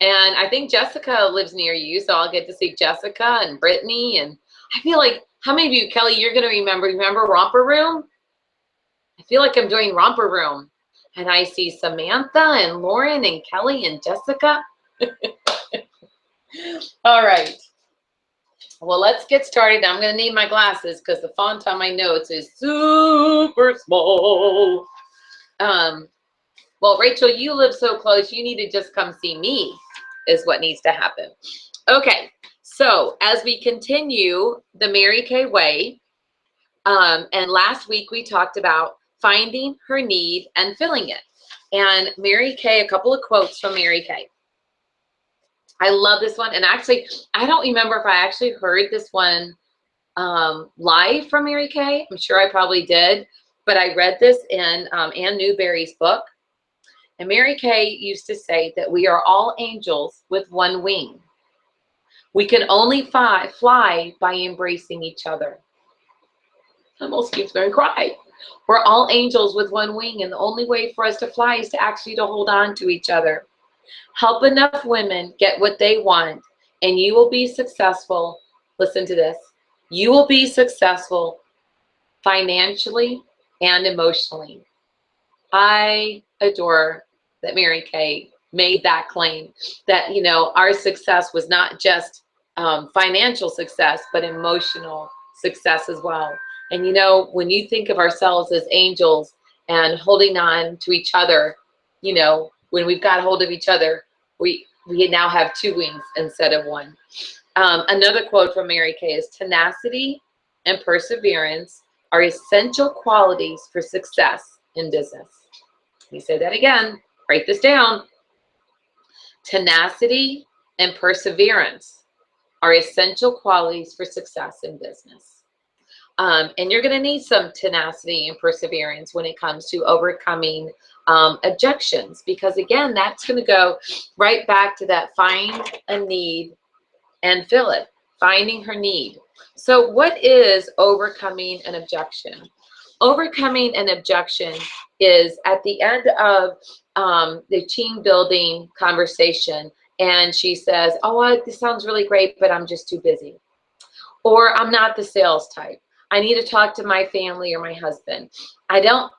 And I think Jessica lives near you, so I'll get to see Jessica and Brittany. And I feel like, how many of you, Kelly, you're going to remember Romper Room? I feel like I'm doing Romper Room. And I see Samantha and Lauren and Kelly and Jessica. All right. Well, let's get started. I'm going to need my glasses because the font on my notes is super small. Well, Rachel, you live so close. You need to just come see me is what needs to happen. Okay. So as we continue the Mary Kay way, and last week we talked about finding her need and filling it. And Mary Kay, a couple of quotes from Mary Kay. I love this one. And actually, I don't remember if I actually heard this one live from Mary Kay. I'm sure I probably did. But I read this in Ann Newberry's book. And Mary Kay used to say that we are all angels with one wing. We can only fly by embracing each other. Almost keeps going to cry. We're all angels with one wing, and the only way for us to fly is to actually to hold on to each other. Help enough women get what they want, and you will be successful. Listen to this. You will be successful financially and emotionally. I adore that Mary Kay made that claim that, you know, our success was not just financial success, but emotional success as well. And, you know, when you think of ourselves as angels and holding on to each other, you know, when we've got hold of each other, we now have two wings instead of one. Another quote from Mary Kay is, tenacity and perseverance are essential qualities for success in business. Let me say that again. Write this down. Tenacity and perseverance are essential qualities for success in business. And you're going to need some tenacity and perseverance when it comes to overcoming objections, because again, that's going to go right back to that find a need and fill it, finding her need. So what is overcoming an objection? Overcoming an objection is at the end of the team building conversation, and she says, oh, this sounds really great, but I'm just too busy. Or I'm not the sales type. I need to talk to my family or my husband. I don't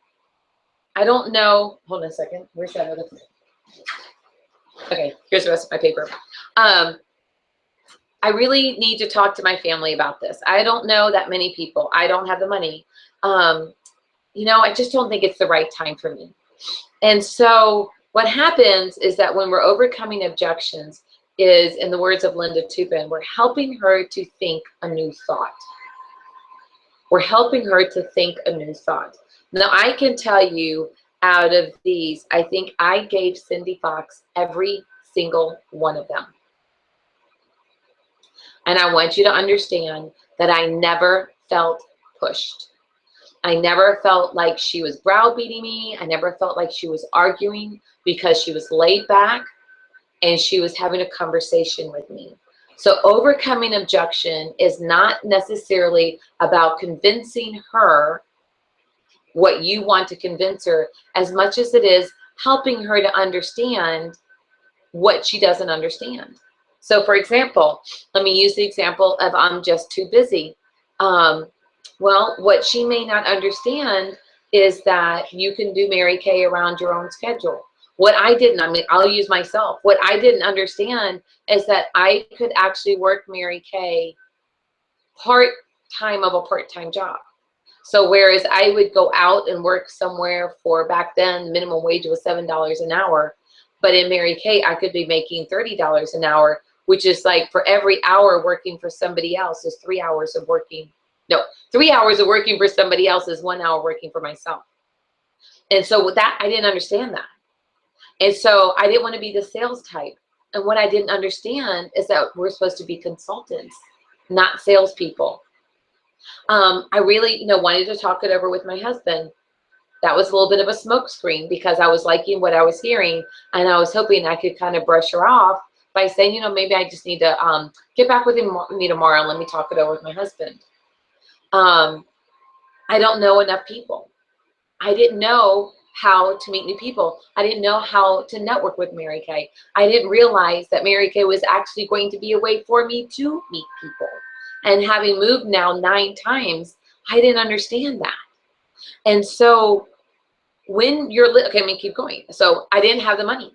know. Hold on a second. Where's that other thing? Okay, here's the rest of my paper. I really need to talk to my family about this. I don't know that many people. I don't have the money. You know, I just don't think it's the right time for me. And so what happens is that when we're overcoming objections is, in the words of Linda Tupin, we're helping her to think a new thought. We're helping her to think a new thought. Now, I can tell you out of these, I think I gave Cindy Fox every single one of them. And I want you to understand that I never felt pushed. I never felt like she was browbeating me. I never felt like she was arguing, because she was laid back and she was having a conversation with me. So overcoming objection is not necessarily about convincing her what you want to convince her, as much as it is helping her to understand what she doesn't understand. So for example, let me use the example of I'm just too busy. Well, what she may not understand is that you can do Mary Kay around your own schedule. What I didn't, I mean, I'll use myself. What I didn't understand is that I could actually work Mary Kay part-time of a part-time job. So whereas I would go out and work somewhere for, back then, minimum wage was $7 an hour, but in Mary Kay, I could be making $30 an hour, which is like for every hour working for somebody else is 3 hours of working. No, 3 hours of working for somebody else is 1 hour working for myself. And so with that, I didn't understand that. And so I didn't want to be the sales type. And what I didn't understand is that we're supposed to be consultants, not salespeople. I really, wanted to talk it over with my husband. That was a little bit of a smokescreen, because I was liking what I was hearing, and I was hoping I could kind of brush her off by saying, maybe I just need to get back with me tomorrow and let me talk it over with my husband. I don't know enough people. I didn't know how to meet new people. I didn't know how to network with Mary Kay. I didn't realize that Mary Kay was actually going to be a way for me to meet people. And having moved now 9 times, I didn't understand that. And so when you're, okay, let me keep going. So I didn't have the money.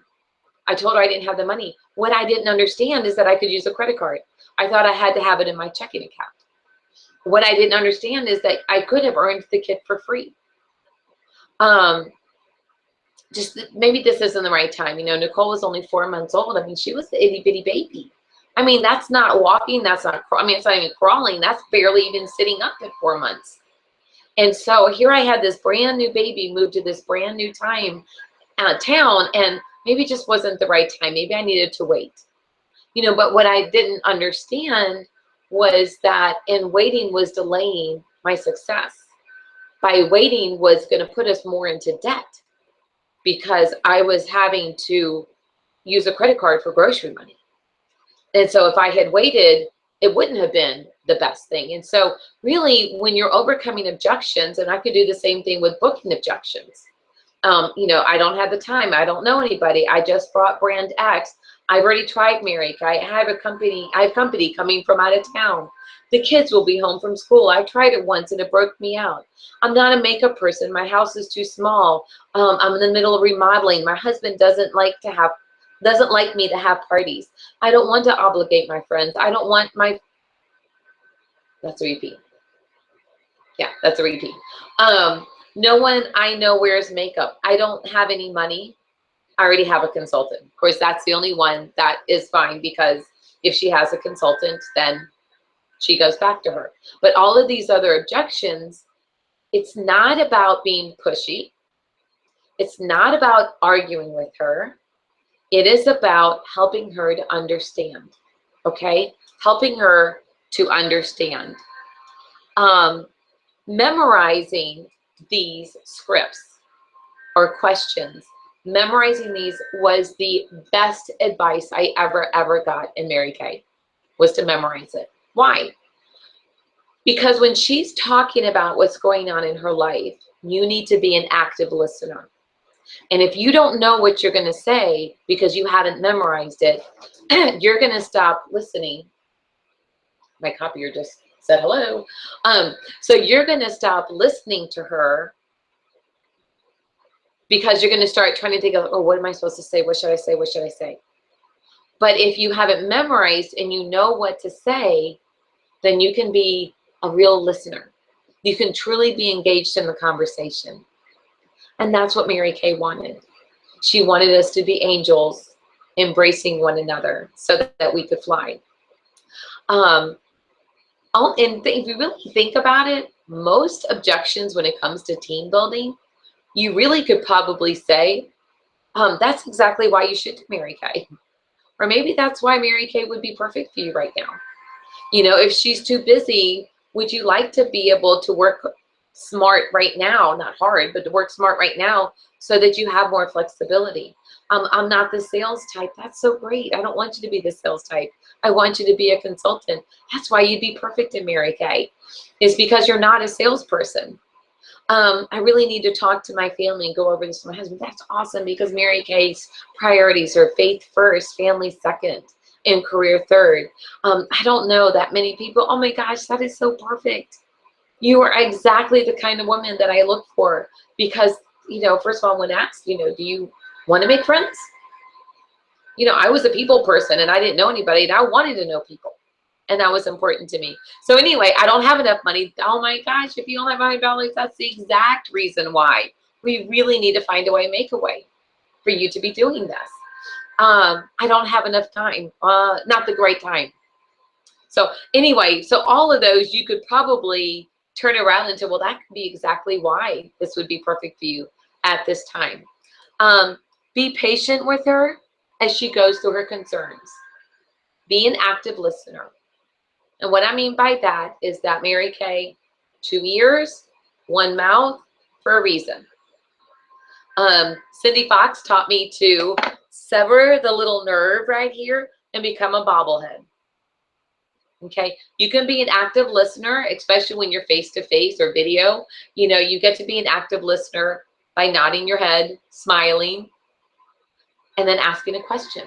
I told her I didn't have the money. What I didn't understand is that I could use a credit card. I thought I had to have it in my checking account. What I didn't understand is that I could have earned the kit for free. Just maybe this isn't the right time. You know, Nicole was only 4 months old. I mean, she was the itty bitty baby. I mean, that's not walking. That's not, I mean, it's not even crawling. That's barely even sitting up at 4 months. And so here I had this brand new baby moved to this brand new town, and maybe it just wasn't the right time. Maybe I needed to wait. You know, but what I didn't understand was that in waiting was delaying my success. By waiting was going to put us more into debt because I was having to use a credit card for grocery money. And so if I had waited, it wouldn't have been the best thing. And so really when you're overcoming objections, and I could do the same thing with booking objections. You know, I don't have the time. I don't know anybody. I just bought brand X. I've already tried Mary Kay. I have company coming from out of town. The kids will be home from school. I tried it once and it broke me out. I'm not a makeup person. My house is too small. I'm in the middle of remodeling. My husband doesn't like me to have parties. I don't want to obligate my friends. I don't want my, that's a repeat. Yeah, that's a repeat. No one I know wears makeup. I don't have any money. I already have a consultant. Of course, that's the only one that is fine because if she has a consultant, then she goes back to her. But all of these other objections, it's not about being pushy. It's not about arguing with her. It is about helping her to understand, okay? Helping her to understand. Memorizing these scripts or questions, memorizing these was the best advice I ever got in Mary Kay, was to memorize it. Why? Because when she's talking about what's going on in her life, you need to be an active listener. And if you don't know what you're going to say because you haven't memorized it, you're going to stop listening. My copier just said hello. So you're going to stop listening to her because you're going to start trying to think of, oh, what am I supposed to say? What should I say? What should I say? But if you haven't memorized and you know what to say, then you can be a real listener. You can truly be engaged in the conversation. And that's what Mary Kay wanted. She wanted us to be angels, embracing one another so that we could fly. And if you really think about it, most objections when it comes to team building, you really could probably say, that's exactly why you should do Mary Kay. Or maybe that's why Mary Kay would be perfect for you right now. You know, if she's too busy, would you like to be able to work smart right now, not hard, but to work smart right now so that you have more flexibility? I'm not the sales type. That's so great. I don't want you to be the sales type. I want you to be a consultant. That's why you'd be perfect in Mary Kay, is because you're not a salesperson. I really need to talk to my family and go over this with my husband. That's awesome, because Mary Kay's priorities are faith first, family second, and career third. I don't know that many people. Oh my gosh, that is so perfect. You are exactly the kind of woman that I look for, because, you know, first of all, when asked, you know, do you want to make friends? You know, I was a people person and I didn't know anybody, and I wanted to know people. And that was important to me. So anyway, I don't have enough money. Oh my gosh, if you don't have $100, that's the exact reason why we really need to find a way, make a way for you to be doing this. I don't have enough time, not the great time. So anyway, so all of those you could probably turn around into, well, that could be exactly why this would be perfect for you at this time. Be patient with her as she goes through her concerns. Be an active listener. And what I mean by that is that Mary Kay, 2 ears, 1 mouth for a reason. Cindy Fox taught me to sever the little nerve right here and become a bobblehead. Okay, you can be an active listener, especially when you're face-to-face or video. You know, you get to be an active listener by nodding your head, smiling, and then asking a question.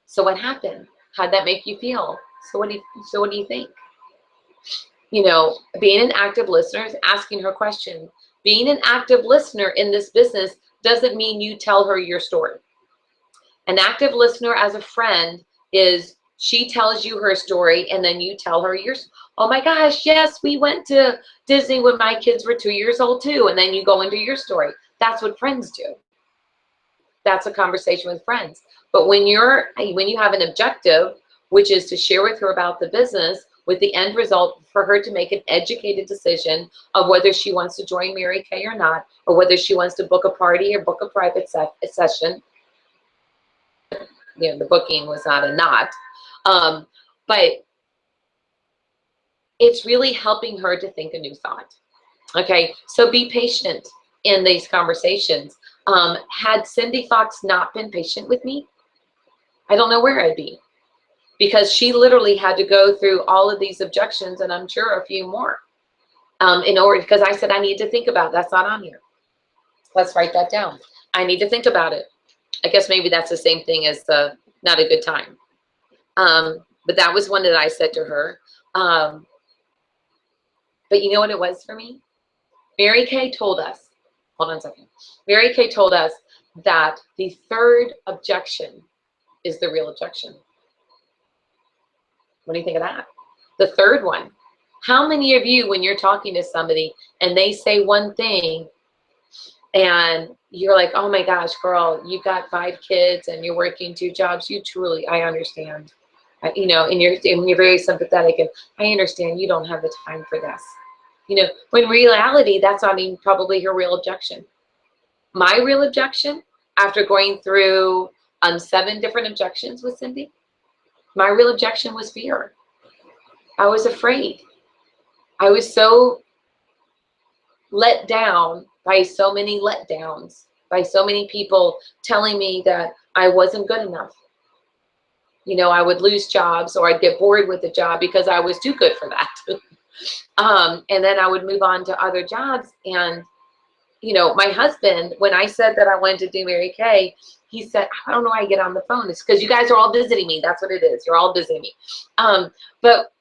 So what happened? How'd that make you feel? So what do you think? You know, being an active listener is asking her questions. Being an active listener in this business doesn't mean you tell her your story. An active listener as a friend is she tells you her story and then you tell her yours. Oh my gosh, yes, we went to Disney when my kids were 2 years old too. And then you go into your story. That's what friends do. That's a conversation with friends. But when you have an objective, which is to share with her about the business with the end result for her to make an educated decision of whether she wants to join Mary Kay or not, or whether she wants to book a party or book a private session. You know, the booking was not a not. But it's really helping her to think a new thought. Okay, so be patient in these conversations. Had Cindy Fox not been patient with me, I don't know where I'd be, because she literally had to go through all of these objections, and I'm sure a few more, in order, because I said I need to think about it. That's not on here. Let's write that down. I need to think about it. I guess maybe that's the same thing as the not a good time. But that was one that I said to her. But you know what it was for me? Mary Kay told us, hold on a second. Mary Kay told us that the third objection is the real objection. What do you think of that? The third one. How many of you, when you're talking to somebody and they say one thing and you're like, oh my gosh, girl, you've got 5 kids and you're working 2 jobs. You truly, I understand. You know, and you're very sympathetic, and I understand you don't have the time for this. You know, when in reality, that's not even probably her real objection. My real objection, after going through 7 different objections with Cindy, my real objection was fear. I was afraid. I was so let down by so many letdowns, by so many people telling me that I wasn't good enough. You know, I would lose jobs, or I'd get bored with the job because I was too good for that. And then I would move on to other jobs. And, you know, my husband, when I said that I wanted to do Mary Kay, he said, I don't know why I get on the phone. It's because you guys are all visiting me. That's what it is. You're all visiting me. But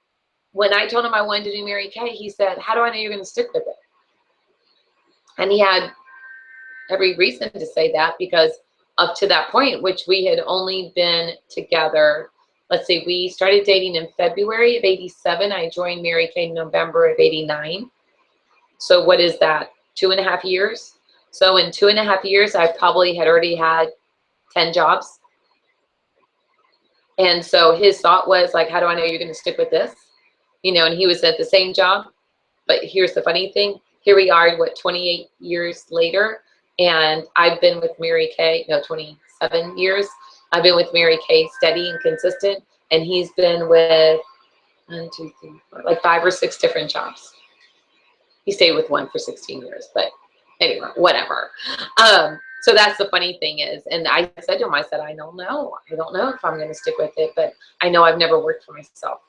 when I told him I wanted to do Mary Kay, he said, how do I know you're going to stick with it? And he had every reason to say that, because up to that point, which we had only been together, let's see, we started dating in February of '87. I joined Mary Kay in November of '89. So what is that? 2.5 years? So in 2.5 years, I probably had already had 10 jobs. And so his thought was like, how do I know you're going to stick with this? You know, and he was at the same job. But here's the funny thing. Here we are, what, 28 years later, and I've been with Mary Kay, no, 27 years. I've been with Mary Kay steady and consistent, and he's been with 1, 2, 3, 4, like 5 or 6 different jobs. He stayed with one for 16 years, but anyway, whatever. So that's the funny thing is, and I said to him, I said, I don't know if I'm going to stick with it, but I know I've never worked for myself,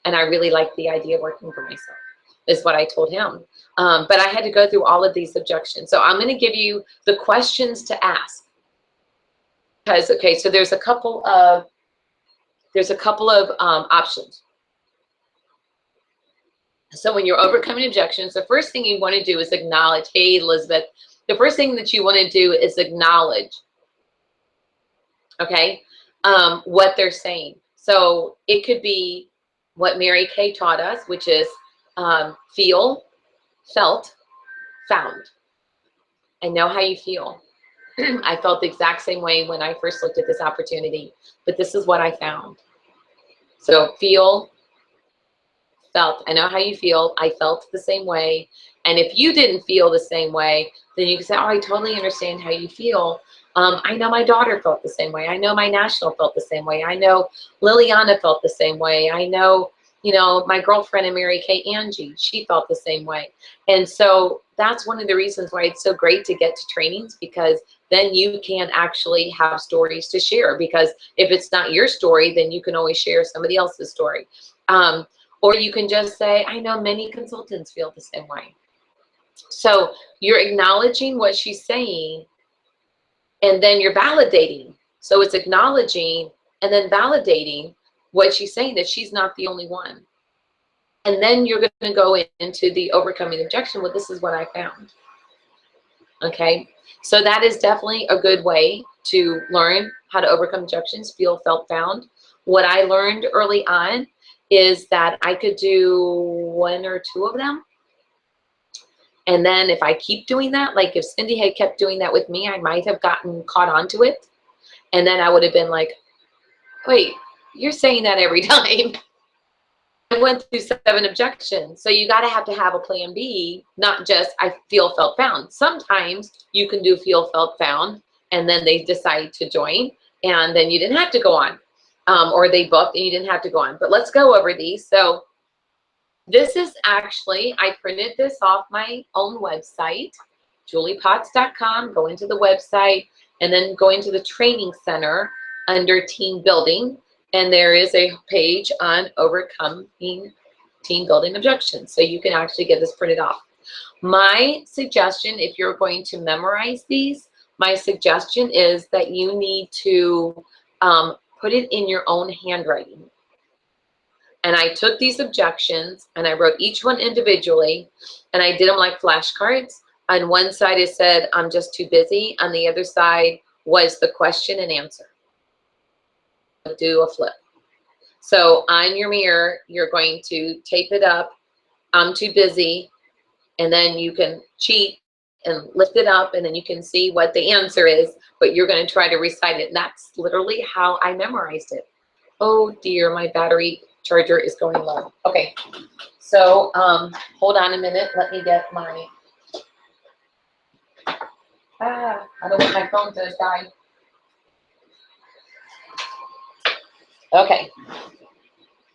and I really like the idea of working for myself, is what I told him. But I had to go through all of these objections. So I'm going to give you the questions to ask. Because, okay, so there's a couple of options. So when you're overcoming objections, the first thing you want to do is acknowledge. Hey, Elizabeth, the first thing that you want to do is acknowledge, okay, what they're saying. So it could be what Mary Kay taught us, which is feel, felt, found. I know how you feel. I felt the exact same way when I first looked at this opportunity, but this is what I found. So feel, felt. I know how you feel. I felt the same way. And if you didn't feel the same way, then you can say, oh, I totally understand how you feel. I know my daughter felt the same way. I know my national felt the same way. I know Liliana felt the same way. I know, you know, my girlfriend and Mary Kay, Angie, she felt the same way. And so that's one of the reasons why it's so great to get to trainings, because then you can actually have stories to share. Because if it's not your story, then you can always share somebody else's story. Or you can just say, I know many consultants feel the same way. So you're acknowledging what she's saying, and then you're validating. So it's acknowledging and then validating what she's saying, that she's not the only one. And then you're going to go into the overcoming objection. Well, this is what I found. Okay. So that is definitely a good way to learn how to overcome objections, feel, felt, found. What I learned early on is that I could do 1 or 2 of them. And then if I keep doing that, like if Cindy had kept doing that with me, I might have gotten caught onto it. And then I would have been like, wait, you're saying that every time. I went through 7 objections. So you got to have a plan B, not just I feel, felt, found. Sometimes you can do feel, felt, found, and then they decide to join, and then you didn't have to go on. Or they booked and you didn't have to go on. But let's go over these. So this is actually, I printed this off my own website, juliepotts.com. Go into the website and then go into the training center under team building. And there is a page on overcoming team building objections. So you can actually get this printed off. My suggestion, if you're going to memorize these, my suggestion is that you need to put it in your own handwriting. And I took these objections and I wrote each one individually, and I did them like flashcards. On one side it said, I'm just too busy. On the other side was the question and answer. Do a flip. So on your mirror, you're going to tape it up, I'm too busy, and then you can cheat and lift it up, and then you can see what the answer is, but you're going to try to recite it. And that's literally how I memorized it. Oh dear, my battery charger is going low. Okay, so hold on a minute. Let me get my, I don't want my phone to die. Okay,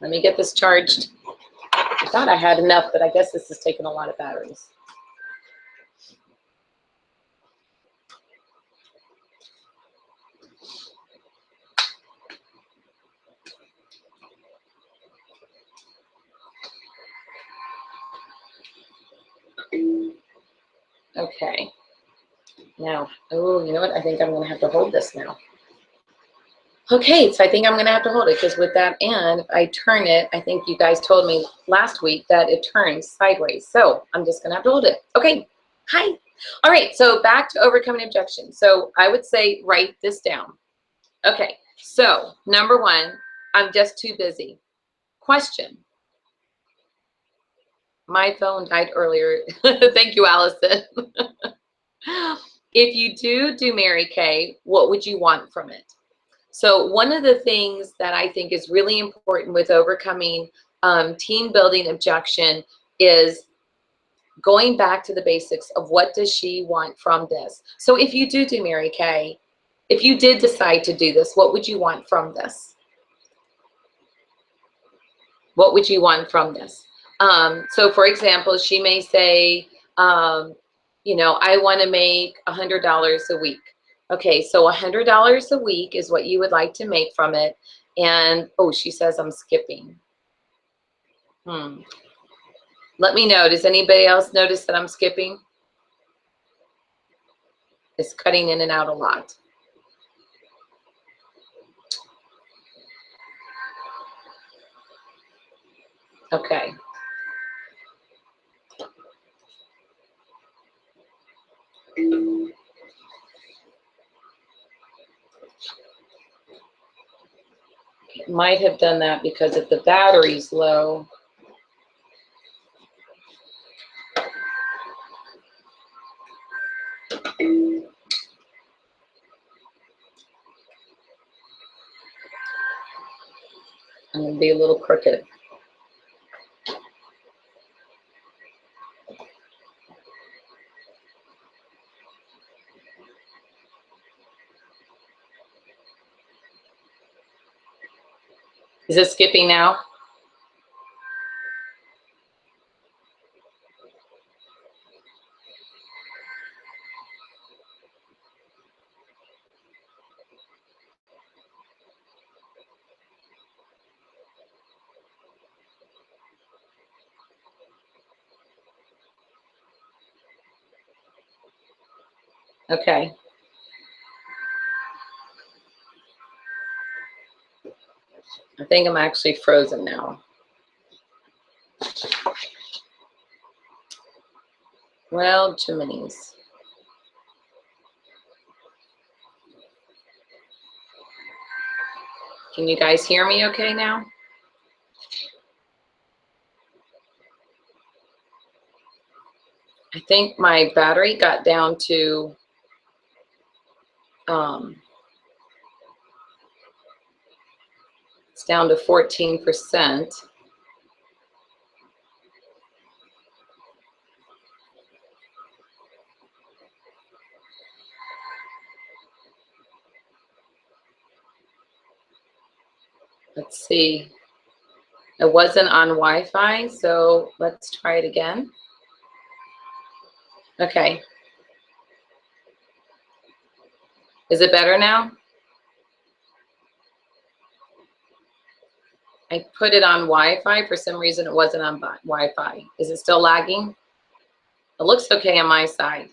let me get this charged. I thought I had enough, but I guess this is taking a lot of batteries. Okay. Now, oh, you know what? I think I'm going to have to hold this now. Okay, so I think I'm going to have to hold it, because with that, and if I turn it, I think you guys told me last week that it turns sideways. So I'm just going to have to hold it. Okay. Hi. All right. So back to overcoming objections. So I would say write this down. Okay. So number 1, I'm just too busy. Question. My phone died earlier. Thank you, Allison. If you do Mary Kay, what would you want from it? So one of the things that I think is really important with overcoming team building objection is going back to the basics of what does she want from this. So if you do Mary Kay, if you did decide to do this, what would you want from this? What would you want from this? So for example, she may say, you know, I want to make $100 a week. Okay, so $100 a week is what you would like to make from it. And, oh, she says I'm skipping. Let me know. Does anybody else notice that I'm skipping? It's cutting in and out a lot. Okay. It might have done that because if the battery's low. I'm going to be a little crooked. Is it skipping now? Okay. I think I'm actually frozen now. Well, Jiminy's. Can you guys hear me okay now? I think my battery got down to it's down to 14%. Let's see. It wasn't on Wi-Fi, so let's try it again. Okay. Is it better now? I put it on Wi-Fi. For some reason, it wasn't on Wi-Fi. Is it still lagging? It looks okay on my side.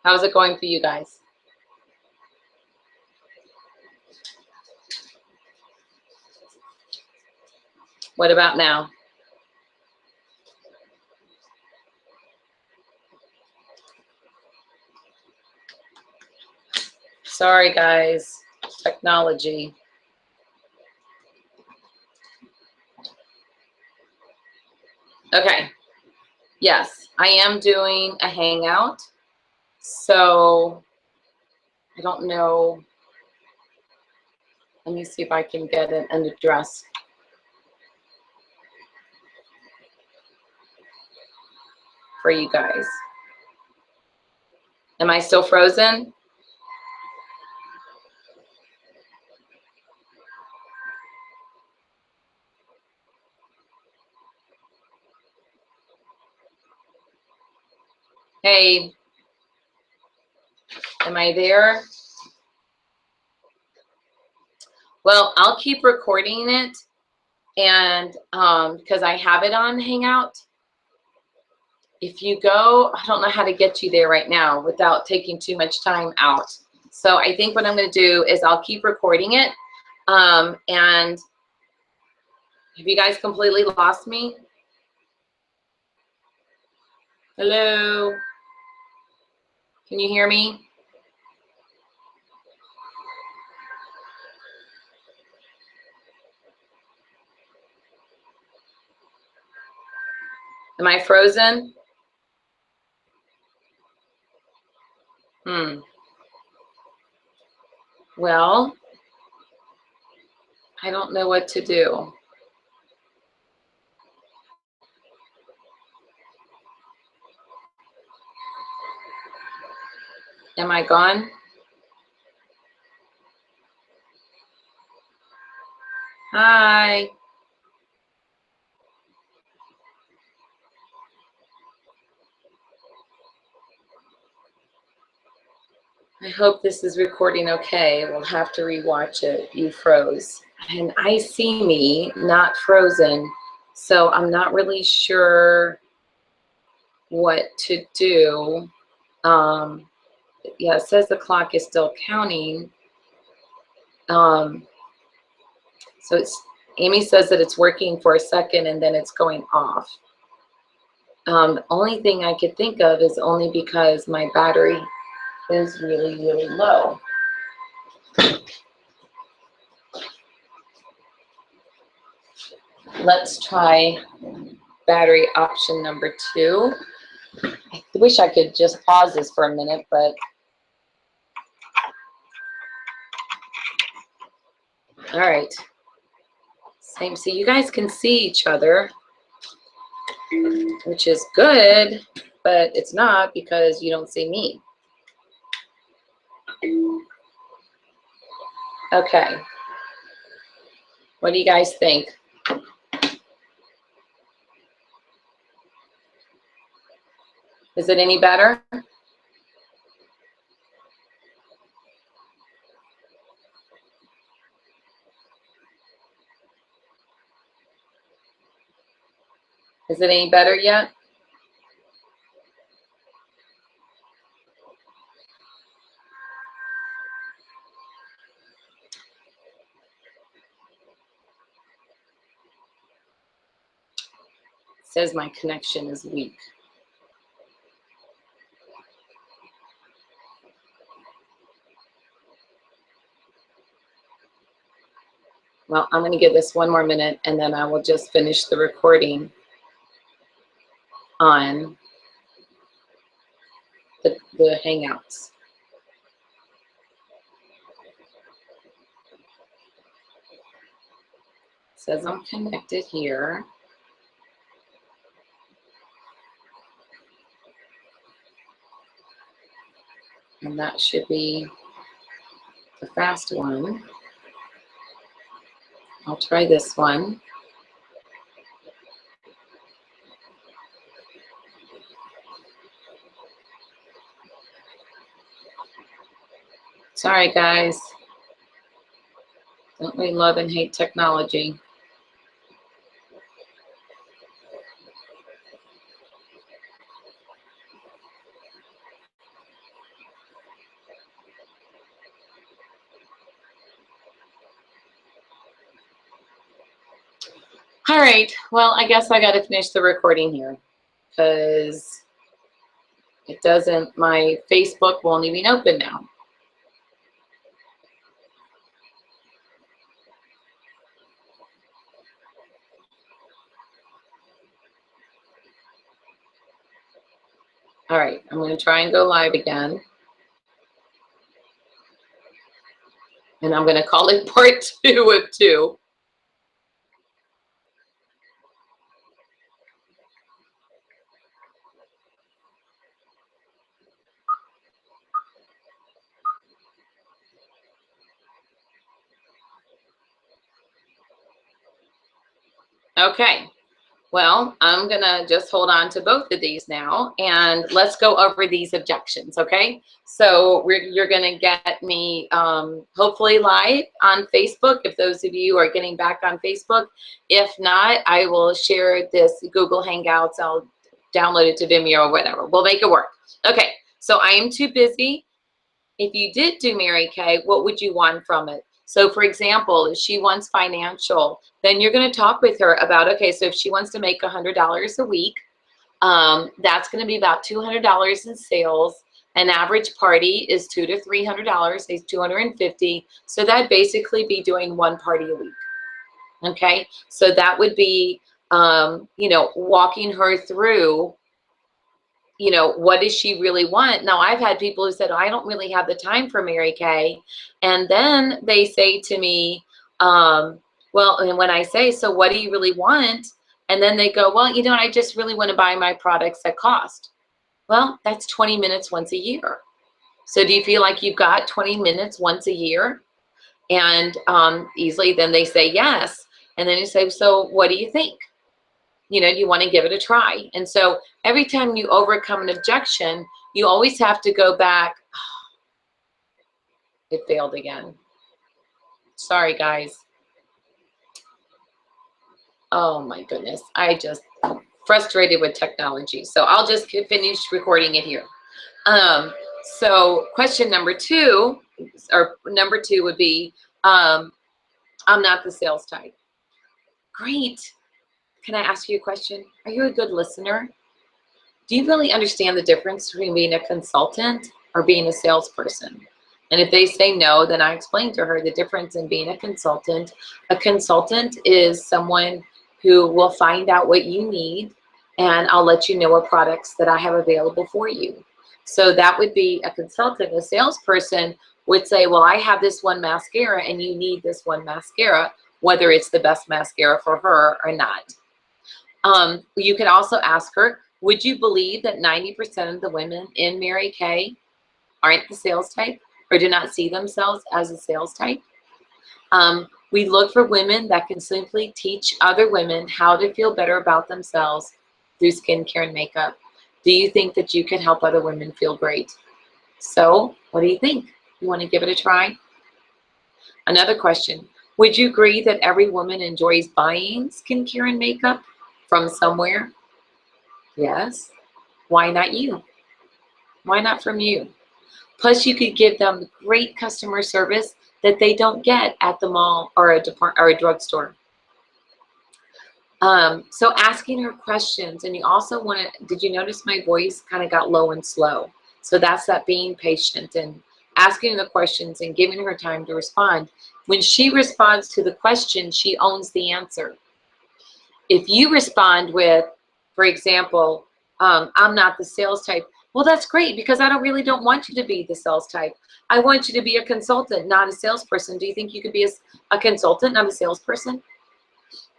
How's it going for you guys? What about now? Sorry, guys. Technology. Okay. Yes, I am doing a Hangout. So I don't know. Let me see if I can get an address. For you guys. Am I still frozen? Hey, am I there? Well, I'll keep recording it, and because I have it on Hangout. If you go, I don't know how to get you there right now without taking too much time out. So I think what I'm going to do is I'll keep recording it. And have you guys completely lost me? Hello? Can you hear me? Am I frozen? Well, I don't know what to do. Am I gone? Hi. I hope this is recording okay. We'll have to rewatch it. You froze. And I see me not frozen. So I'm not really sure what to do. Yeah, it says the clock is still counting. So it's Amy says that it's working for a second and then it's going off. The only thing I could think of is only because my battery is really, really low. Let's try battery option number 2. I wish I could just pause this for a minute, but all right. Same. So you guys can see each other, which is good, but it's not because you don't see me. Okay. What do you guys think? Is it any better? Is it any better yet? says my connection is weak. Well, I'm going to give this one more minute, and then I will just finish the recording on the Hangouts. It says I'm connected here. And that should be the fast one. I'll try this one. Sorry, guys. Don't we love and hate technology? All right, well, I guess I got to finish the recording here because it doesn't, my Facebook won't even open now. All right, I'm going to try and go live again. And I'm going to call it part 2 of 2. Okay, well, I'm gonna just hold on to both of these now, and let's go over these objections, okay? So you're gonna get me hopefully live on Facebook, if those of you are getting back on Facebook. If not, I will share this Google Hangouts. I'll download it to Vimeo or whatever. We'll make it work. Okay, so I am too busy. If you did do Mary Kay, what would you want from it? So for example, if she wants financial, then you're going to talk with her about, okay, so if she wants to make $100 a week, that's going to be about $200 in sales. An average party is $200 to $300, say $250. So that'd basically be doing 1 party a week. Okay, so that would be, you know, walking her through, you know, what does she really want? Now, I've had people who said, I don't really have the time for Mary Kay. And then they say to me, well, and when I say, so what do you really want? And then they go, well, you know, I just really want to buy my products at cost. Well, that's 20 minutes once a year. So do you feel like you've got 20 minutes once a year? And easily then they say yes. And then you say, so what do you think? You know, you want to give it a try. And so every time you overcome an objection, you always have to go back. It failed again. Sorry, guys. Oh my goodness. I just frustrated with technology. So I'll just finish recording it here. So question number 2, or number 2 would be, I'm not the sales type. Great. Can I ask you a question? Are you a good listener? Do you really understand the difference between being a consultant or being a salesperson? And if they say no, then I explain to her the difference in being a consultant. A consultant is someone who will find out what you need, and I'll let you know what products that I have available for you. So that would be a consultant. A salesperson would say, well, I have this one mascara and you need this one mascara, whether it's the best mascara for her or not. You can also ask her, would you believe that 90% of the women in Mary Kay aren't the sales type or do not see themselves as a sales type? We look for women that can simply teach other women how to feel better about themselves through skincare and makeup. Do you think that you can help other women feel great? So what do you think? You want to give it a try? Another question. Would you agree that every woman enjoys buying skincare and makeup from somewhere? Yes. Why not you? Why not from you? Plus, you could give them great customer service that they don't get at the mall or a drugstore. So asking her questions, and you also want to, did you notice my voice kind of got low and slow? So that's that being patient and asking the questions and giving her time to respond. When she responds to the question, she owns the answer. If you respond with, for example, I'm not the sales type. Well, that's great, because I don't want you to be the sales type. I want you to be a consultant, not a salesperson. Do you think you could be a consultant, not a salesperson?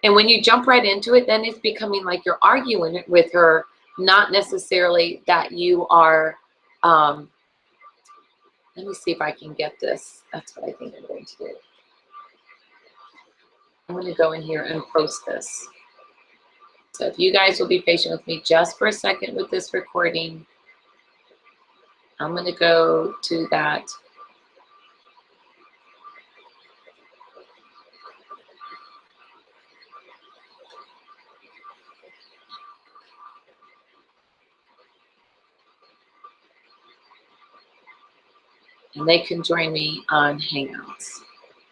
And when you jump right into it, then it's becoming like you're arguing with her, not necessarily that you are, let me see if I can get this. That's what I think I'm going to do. I'm going to go in here and post this. So if you guys will be patient with me just for a second with this recording, I'm going to go to that. And they can join me on Hangouts.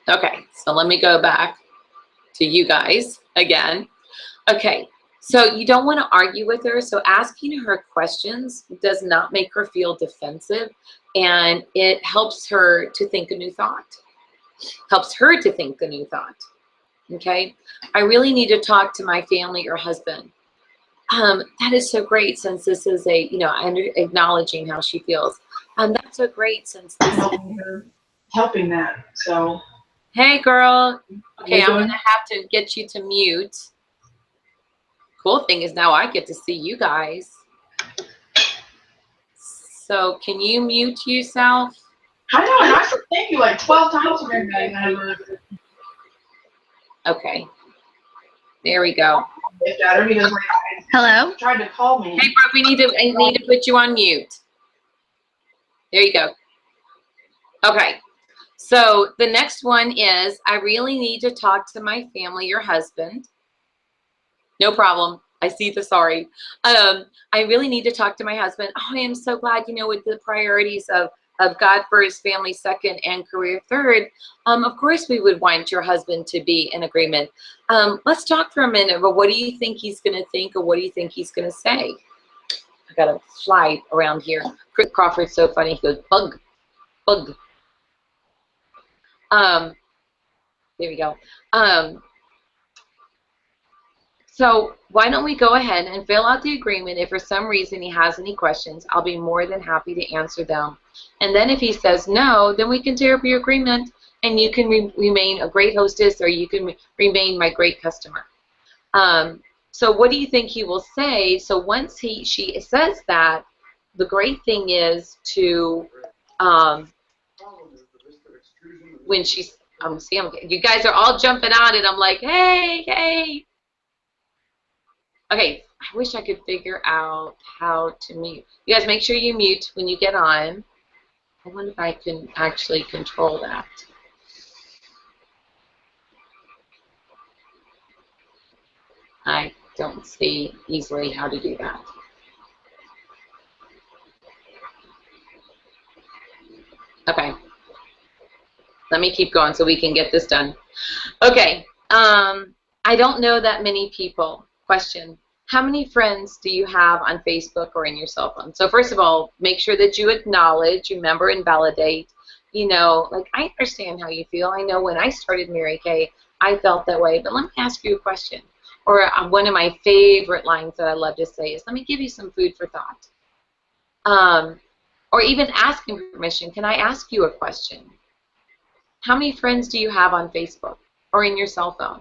Okay, so let me go back to you guys again. Okay, so you don't want to argue with her. So asking her questions does not make her feel defensive, and it helps her to think a new thought. Helps her to think a new thought. Okay, I really need to talk to my family or husband. That is so great, since this is a, acknowledging how she feels. That's so great, since this is helping that. So, hey girl. Okay, I'm gonna have to get you to mute. Cool thing is now I get to see you guys. So can you mute yourself? I know, and I said thank you like 12 times today. Okay. There we go. Hello? Tried to call me. Hey, Brooke, I need to put you on mute. There you go. Okay. So the next one is, I really need to talk to my family, your husband. No problem. I see the sorry. I really need to talk to my husband. Oh, I am so glad, with the priorities of God first, family second, and career third. Of course, we would want your husband to be in agreement. Let's talk for a minute. But what do you think he's going to think, or what do you think he's going to say? I got to fly around here. Chris Crawford's so funny. He goes, bug, bug. There we go. So why don't we go ahead and fill out the agreement. If for some reason he has any questions, I'll be more than happy to answer them. And then if he says no, then we can tear up your agreement, and you can remain a great hostess, or you can remain my great customer. So what do you think he will say? So once she says that, the great thing is to, when she's, see, you guys are all jumping on it. I'm like, hey, hey. Okay, I wish I could figure out how to mute. You guys make sure you mute when you get on. I wonder if I can actually control that. I don't see easily how to do that. Okay. Let me keep going so we can get this done. Okay. I don't know that many people. Question. How many friends do you have on Facebook or in your cell phone? So first of all, make sure that you acknowledge, remember, and validate. Like, I understand how you feel. I know when I started Mary Kay, I felt that way. But let me ask you a question. Or one of my favorite lines that I love to say is, let me give you some food for thought. Or even asking permission. Can I ask you a question? How many friends do you have on Facebook or in your cell phone?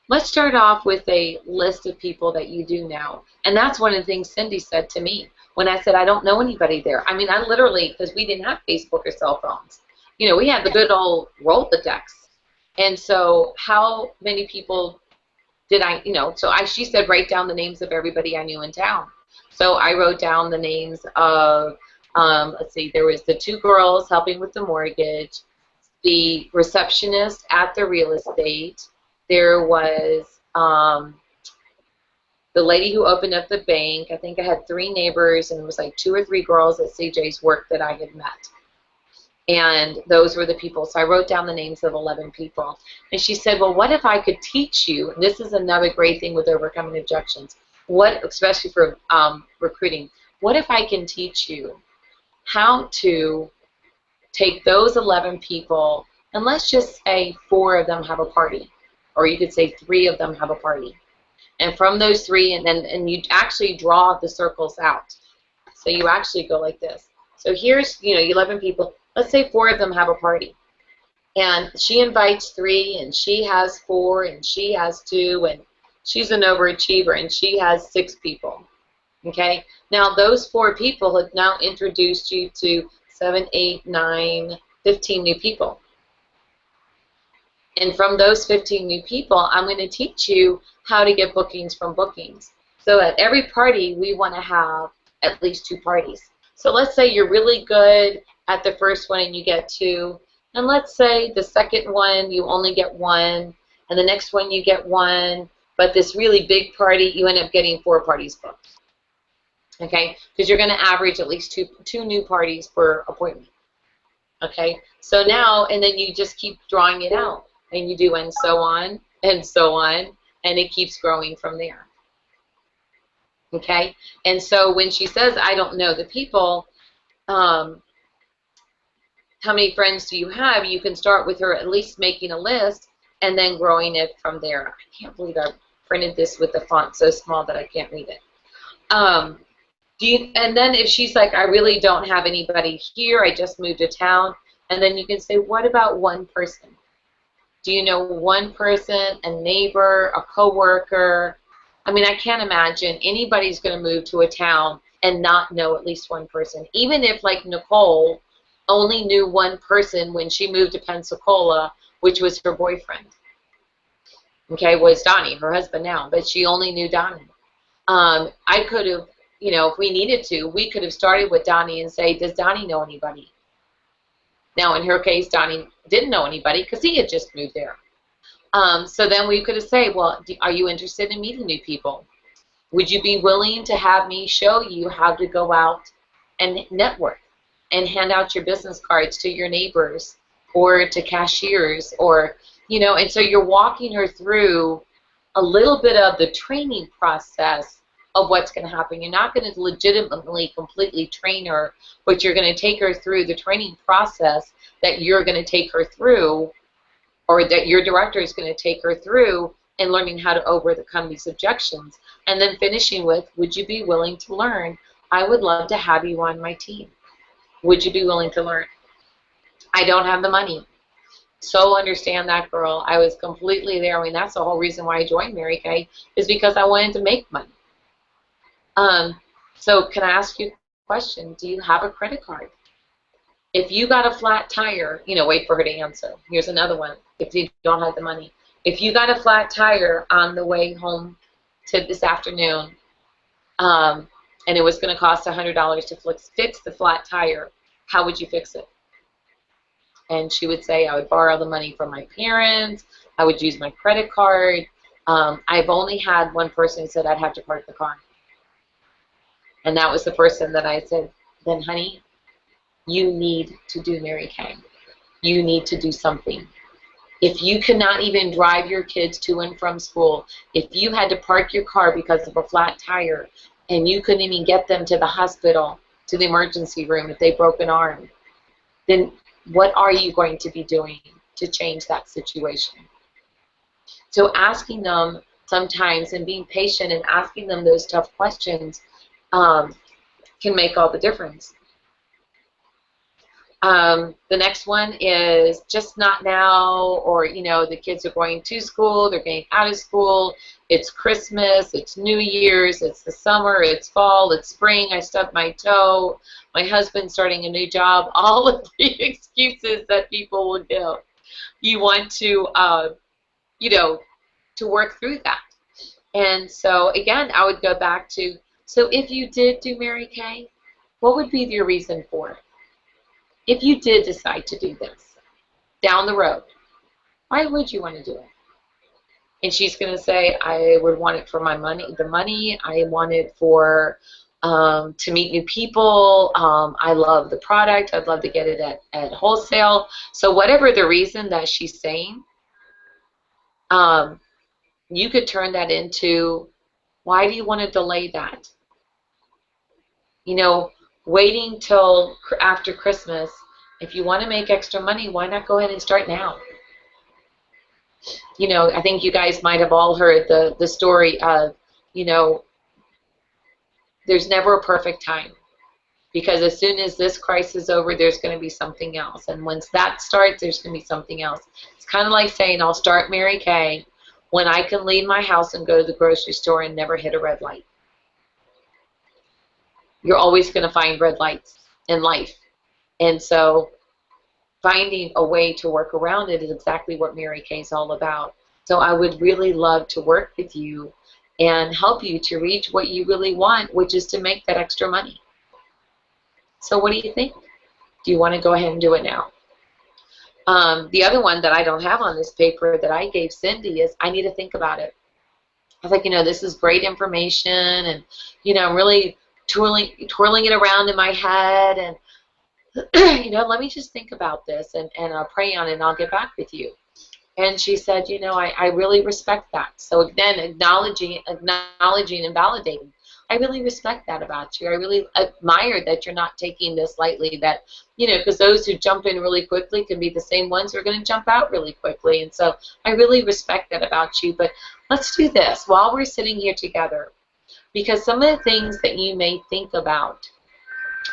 Let's start off with a list of people that you do know. And that's one of the things Cindy said to me when I said I don't know anybody there. I mean, I literally, because we didn't have Facebook or cell phones. We had the good old Rolodex. And so how many people did I, she said write down the names of everybody I knew in town. So I wrote down the names of, let's see, there was the 2 girls helping with the mortgage, the receptionist at the real estate. There was the lady who opened up the bank. I think I had 3 neighbors, and it was like 2 or 3 girls at CJ's work that I had met. And those were the people. So I wrote down the names of 11 people. And she said, well, what if I could teach you? And this is another great thing with overcoming objections. What, especially for recruiting, what if I can teach you how to take those 11 people, and let's just say 4 of them have a party, or you could say 3 of them have a party. And from those 3, and you actually draw the circles out. So you actually go like this. So here's, 11 people. Let's say 4 of them have a party. And she invites 3, and she has 4, and she has 2, and she's an overachiever, and she has 6 people. Okay? Now, those 4 people have now introduced you to 7, 8, 9, 15 new people. And from those 15 new people, I'm going to teach you how to get bookings from bookings. So at every party, we want to have at least 2 parties. So let's say you're really good at the first one and you get 2. And let's say the second one, you only get 1. And the next one, you get 1. But this really big party, you end up getting 4 parties booked. Okay? Because you're going to average at least two new parties per appointment. Okay? So now, and then you just keep drawing it out. And you do and so on, and it keeps growing from there. Okay? And so when she says, I don't know the people, how many friends do you have? You can start with her at least making a list and then growing it from there. I can't believe I printed this with the font so small that I can't read it. And then if she's like, I really don't have anybody here, I just moved to town, and then you can say, what about one person? Do you know one person, a neighbor, a coworker? I mean, I can't imagine anybody's going to move to a town and not know at least one person. Even if, like Nicole, only knew one person when she moved to Pensacola, which was her boyfriend. Okay, was Donnie, her husband now, but she only knew Donnie. I could have, if we needed to, we could have started with Donnie and say, does Donnie know anybody? Now, in her case, Donnie didn't know anybody because he had just moved there. So then we could have said, well, are you interested in meeting new people? Would you be willing to have me show you how to go out and network and hand out your business cards to your neighbors or to cashiers or, and so you're walking her through a little bit of the training process of what's going to happen. You're not going to legitimately completely train her, but you're going to take her through the training process that you're going to take her through, or that your director is going to take her through, and learning how to overcome these objections. And then finishing with, would you be willing to learn? I would love to have you on my team. Would you be willing to learn? I don't have the money. So understand that, girl. I was completely there. I mean, that's the whole reason why I joined Mary Kay, is because I wanted to make money. So can I ask you a question? Do you have a credit card? If you got a flat tire, wait for her to answer. Here's another one. If you don't have the money. If you got a flat tire on the way home to this afternoon, and it was going to cost $100 to fix the flat tire, how would you fix it? And she would say, I would borrow the money from my parents. I would use my credit card. I've only had one person who said I'd have to park the car. And that was the person that I said, then honey, you need to do Mary Kay. You need to do something. If you cannot even drive your kids to and from school, if you had to park your car because of a flat tire, and you couldn't even get them to the hospital, to the emergency room if they broke an arm, then what are you going to be doing to change that situation? So asking them sometimes and being patient and asking them those tough questions can make all the difference. The next one is just not now, or the kids are going to school, they're getting out of school, it's Christmas, it's New Year's, it's the summer, it's fall, it's spring, I stubbed my toe, my husband's starting a new job, all of the excuses that people will give. You want to, to work through that. And so again, I would go back to, so if you did do Mary Kay, what would be your reason for it? If you did decide to do this down the road, why would you want to do it? And she's going to say, I would want it for my money, the money. I want it for to meet new people. I love the product. I'd love to get it at wholesale. So whatever the reason that she's saying, you could turn that into, why do you want to delay that? You know, waiting till after Christmas. If you want to make extra money, why not go ahead and start now? You know, I think you guys might have all heard the story of, you know, there's never a perfect time, because as soon as this crisis is over, there's going to be something else. And once that starts, there's going to be something else. It's kind of like saying, I'll start Mary Kay when I can leave my house and go to the grocery store and never hit a red light. You're always going to find red lights in life. And so finding a way to work around it is exactly what Mary Kay is all about. So I would really love to work with you and help you to reach what you really want, which is to make that extra money. So what do you think? Do you want to go ahead and do it now? The other one that I don't have on this paper that I gave Cindy is, I need to think about it. I was like, you know, this is great information, and, you know, I'm really twirling it around in my head, and, you know, let me just think about this, and I'll pray on it, and I'll get back with you. And she said, you know, I really respect that. So again, acknowledging and validating. I really respect that about you. I really admire that you're not taking this lightly, that, you know, because those who jump in really quickly can be the same ones who are going to jump out really quickly. And so I really respect that about you. But let's do this while we're sitting here together, because some of the things that you may think about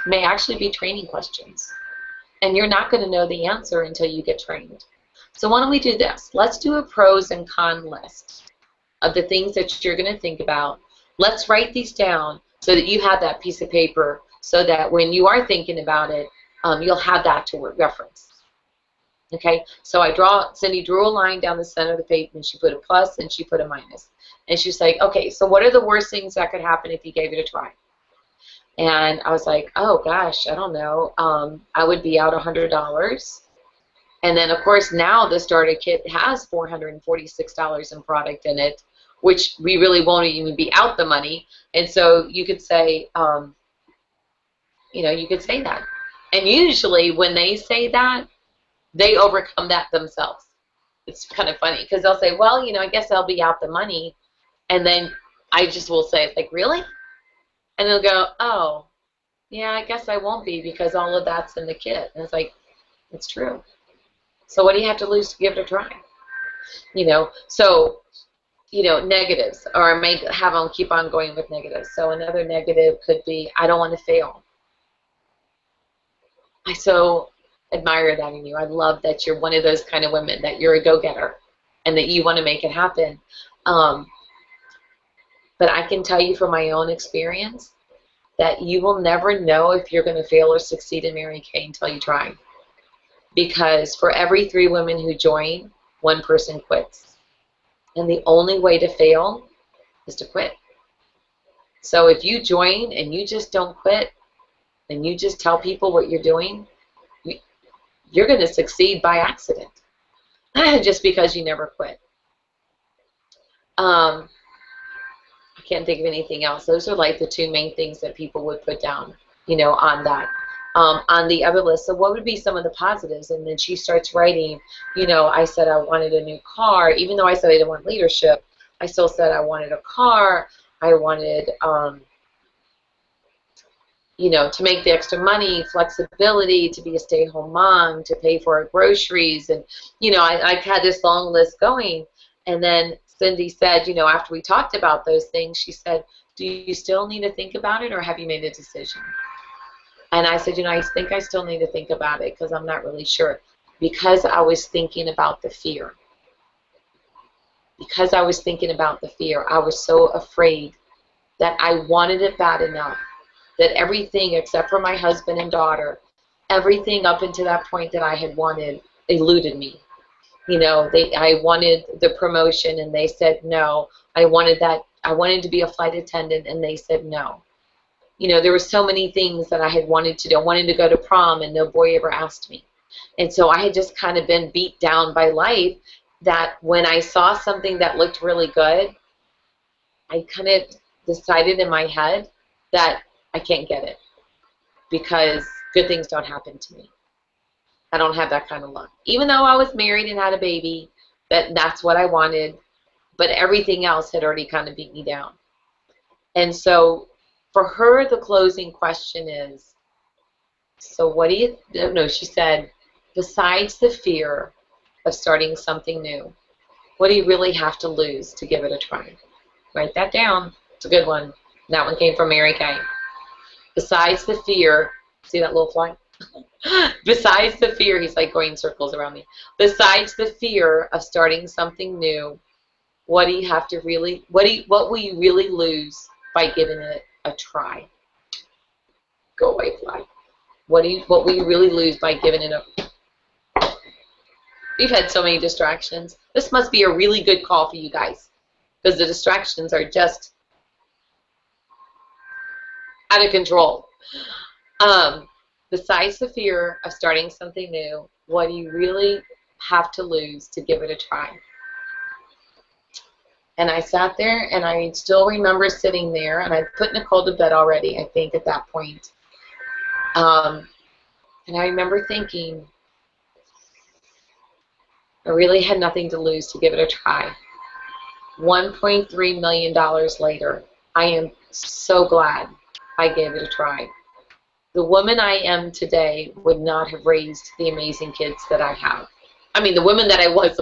may actually be training questions. And you're not going to know the answer until you get trained. So why don't we do this? Let's do a pros and con list of the things that you're going to think about. Let's write these down so that you have that piece of paper, so that when you are thinking about it, you'll have that to reference. Okay, so Cindy drew a line down the center of the paper, and she put a plus and she put a minus. And she's like, okay, so what are the worst things that could happen if you gave it a try? And I was like, oh gosh, I don't know. I would be out $100. And then, of course, now the starter kit has $446 in product in it, which we really won't even be out the money. And so you could say, you know, you could say that. And usually when they say that, they overcome that themselves. It's kind of funny, because they'll say, well, you know, I guess I'll be out the money. And then I just will say, it's like, really? And they'll go, oh, yeah, I guess I won't be, because all of that's in the kit. And it's like, it's true. So what do you have to lose to give it a try? You know, so, you know, negatives, or have them keep on going with negatives. So another negative could be, I don't want to fail. I so admire that in you. I love that you're one of those kind of women, that you're a go-getter and that you want to make it happen. But I can tell you from my own experience that you will never know if you're going to fail or succeed in Mary Kay until you try. Because for every 3 women who join, 1 person quits. And the only way to fail is to quit. So if you join and you just don't quit, and you just tell people what you're doing, you're going to succeed by accident, just because you never quit. I can't think of anything else. Those are like the 2 main things that people would put down, you know, on that. On the other list, so what would be some of the positives? And then she starts writing, you know, I said I wanted a new car. Even though I said I didn't want leadership, I still said I wanted a car. I wanted, you know, to make the extra money, flexibility, to be a stay-at-home mom, to pay for our groceries. And, you know, I had this long list going. And then Cindy said, you know, after we talked about those things, she said, do you still need to think about it, or have you made a decision? And I said, you know, I think I still need to think about it, because I'm not really sure. Because I was thinking about the fear. Because I was thinking about the fear, I was so afraid that I wanted it bad enough that everything except for my husband and daughter, everything up until that point that I had wanted, eluded me. You know, I wanted the promotion, and they said no. I wanted to be a flight attendant, and they said no. You know, there were so many things that I had wanted to do. I wanted to go to prom, and no boy ever asked me. And so I had just kind of been beat down by life, that when I saw something that looked really good, I kind of decided in my head that I can't get it because good things don't happen to me. I don't have that kind of luck. Even though I was married and had a baby, that's what I wanted, but everything else had already kind of beat me down. And so for her, the closing question is, so what do you, no, she said, besides the fear of starting something new, what do you really have to lose to give it a try? Write that down. It's a good one. That one came from Mary Kay. Besides the fear, see that little fly? Besides the fear, he's like going circles around me. Besides the fear of starting something new, what do you have to really, what will you really lose by giving it a try? Go away, fly. What will you really lose by giving it a? We've had so many distractions. This must be a really good call for you guys because the distractions are just out of control. Besides the fear of starting something new, what do you really have to lose to give it a try? And I sat there, and I still remember sitting there, and I put Nicole to bed already, I think, at that point. And I remember thinking, I really had nothing to lose to give it a try. $1.3 million later, I am so glad I gave it a try. The woman I am today would not have raised the amazing kids that I have. I mean, the woman that I was,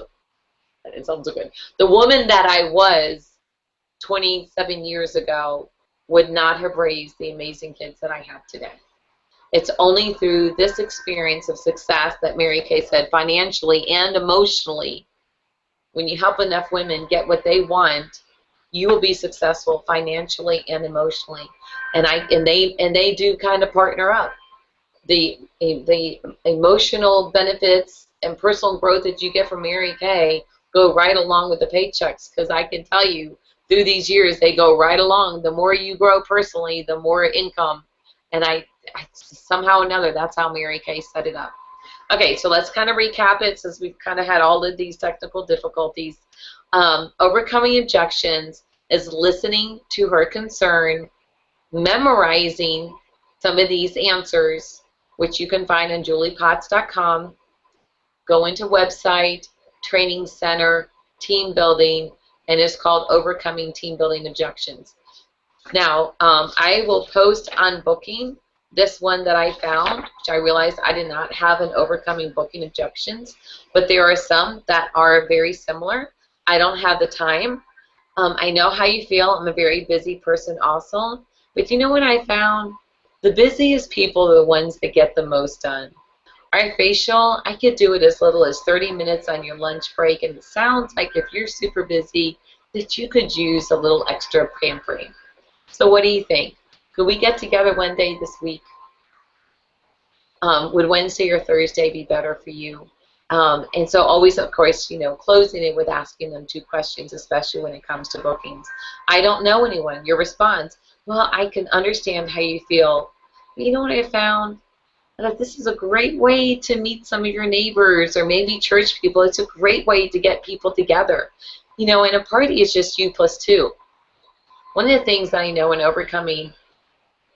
it sounds so good. The woman that I was 27 years ago would not have raised the amazing kids that I have today. It's only through this experience of success that Mary Kay said, financially and emotionally, when you help enough women get what they want, you will be successful financially and emotionally. And they do kind of partner up. The emotional benefits and personal growth that you get from Mary Kay go right along with the paychecks, because I can tell you through these years they go right along. The more you grow personally, the more income. And I somehow or another, that's how Mary Kay set it up. Okay, so let's kind of recap it since we've kind of had all of these technical difficulties. Overcoming objections is listening to her concern, memorizing some of these answers, which you can find on juliepotts.com. Go into website, training center, team building, and it's called Overcoming Team Building Objections. Now, I will post on Booking this one that I found, which I realized I did not have an Overcoming Booking Objections, but there are some that are very similar. I don't have the time. I know how you feel. I'm a very busy person also. But you know what I found? The busiest people are the ones that get the most done. Our facial, I could do it as little as 30 minutes on your lunch break, and it sounds like if you're super busy that you could use a little extra pampering. So what do you think? Could we get together one day this week? Would Wednesday or Thursday be better for you? And so always, of course, you know, closing it with asking them 2 questions, especially when it comes to bookings. I don't know anyone. Your response, well, I can understand how you feel. But you know what I found? That this is a great way to meet some of your neighbors or maybe church people. It's a great way to get people together. You know, and a party is just you plus 2. One of the things that I know in overcoming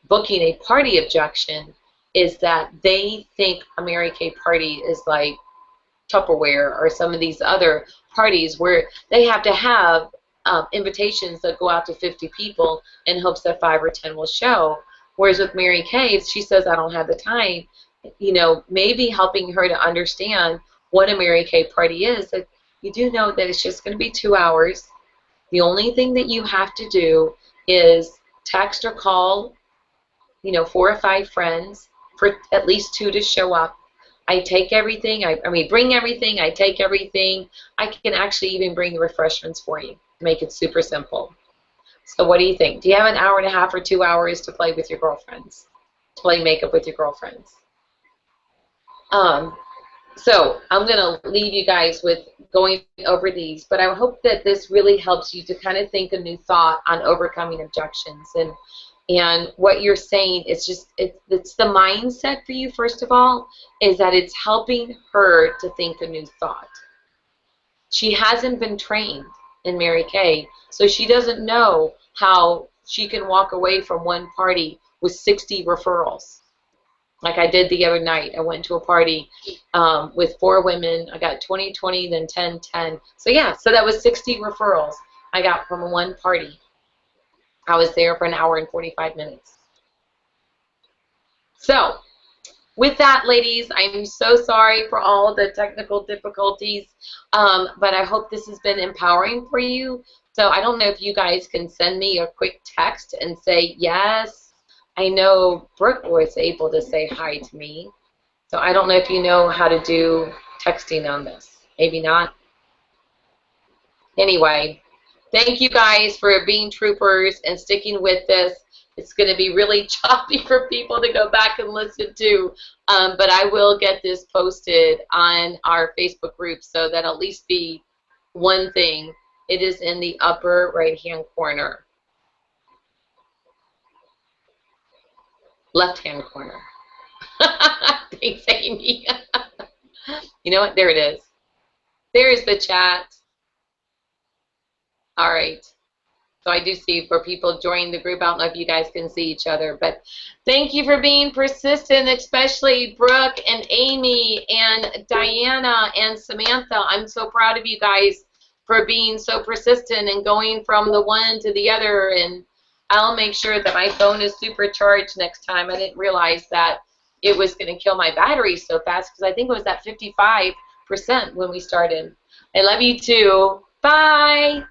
booking a party objection is that they think a Mary Kay party is like Tupperware or some of these other parties where they have to have invitations that go out to 50 people in hopes that 5 or 10 will show. Whereas with Mary Kay, she says, I don't have the time. You know, maybe helping her to understand what a Mary Kay party is, that you do know that it's just going to be 2 hours. The only thing that you have to do is text or call, you know, 4 or 5 friends for at least 2 to show up. I take everything. I mean, bring everything. I take everything. I can actually even bring the refreshments for you to make it super simple. So what do you think? Do you have an hour and a half or 2 hours to play with your girlfriends? To play makeup with your girlfriends? So I'm going to leave you guys with going over these, but I hope that this really helps you to kind of think a new thought on overcoming objections. And what you're saying is just, it's the mindset for you, first of all, is that it's helping her to think a new thought. She hasn't been trained in Mary Kay, so she doesn't know how she can walk away from one party with 60 referrals. Like I did the other night. I went to a party with 4 women. I got 20, 20, then 10, 10. So yeah, so that was 60 referrals I got from one party. I was there for an hour and 45 minutes. So with that, ladies, I'm so sorry for all the technical difficulties, but I hope this has been empowering for you. So I don't know if you guys can send me a quick text and say, yes, I know Brooke was able to say hi to me. So I don't know if you know how to do texting on this. Maybe not. Anyway, thank you guys for being troopers and sticking with this. It's going to be really choppy for people to go back and listen to, but I will get this posted on our Facebook group, so that at least be one thing. It is in the upper right-hand corner. Left-hand corner. Thanks, Amy. You know what? There it is. There's the chat. All right. So I do see for people joining the group, I don't know if you guys can see each other, but thank you for being persistent, especially Brooke and Amy and Diana and Samantha. I'm so proud of you guys for being so persistent and going from the one to the other, and I'll make sure that my phone is supercharged next time. I didn't realize that it was going to kill my battery so fast, because I think it was at 55% when we started. I love you too. Bye.